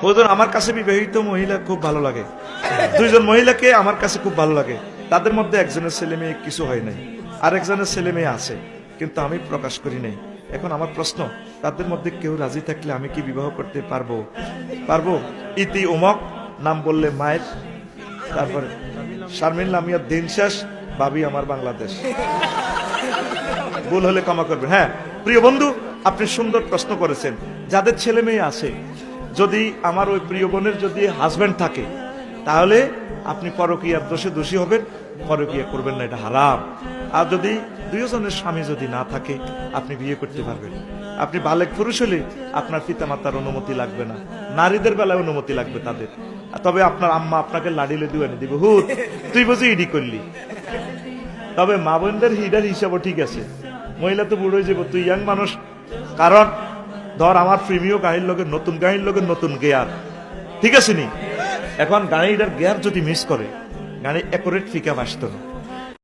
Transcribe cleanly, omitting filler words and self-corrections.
হুজুর আমার কাছে বিবাহিত মহিলা খুব ভালো লাগে, দুইজন মহিলাকে আমার কাছে খুব ভালো লাগে। তাদের মধ্যে একজনের ছেলে মেয়ে কিছু হয় নাই, আর একজনের ছেলে মেয়ে আছে, কিন্তু আমি প্রকাশ করি নাই। এখন আমার প্রশ্ন, তাদের মধ্যে কেউ রাজি থাকলে আমি কি বিবাহ করতে পারবো? পারবো। ইতি উমক নাম বললে মায়ের, তারপরে শারমিন লামিয়া দিন শেষ, ভাবি আমার বাংলাদেশ। ভুল হলে ক্ষমা করবেন। হ্যাঁ প্রিয় বন্ধু, আপনি সুন্দর প্রশ্ন করেছেন। যাদের ছেলে মেয়ে আছে, যদি আমার ওই প্রিয় বোনের যদি হাজবেন্ড থাকে, তাহলে আপনি পরকীয়ার দোষে দোষী হবেন, পরকীয়া করবেন না, এটা হারাম। আর যদি দুইজনের স্বামী যদি না থাকে, আপনি বিয়ে করতে পারবেন। আপনি বালেক পুরুষ হলে আপনার পিতা মাতার অনুমতি লাগবে না, নারীদের বেলায় অনুমতি লাগবে তাদের। তবে আপনার আম্মা আপনাকে লাডিলে দিয়ে এনে দিবে, হুত তুই বুঝি ইডি করলি। তবে মা বোনদের হিডার হিসাবও ঠিক আছে, মহিলা তো বুড়ো হয়ে যাবো, তুই ইয়াং মানুষ। কারণ ধর আমার প্রিমিয় গাড়ির লোকের নতুন গাড়ির লোকের নতুন গিয়ার, ঠিক আছে নি? এখন গাড়িটার গিয়ার যদি মিস করে, গাড়ি অ্যাকুরেট ফিকা আসতো না।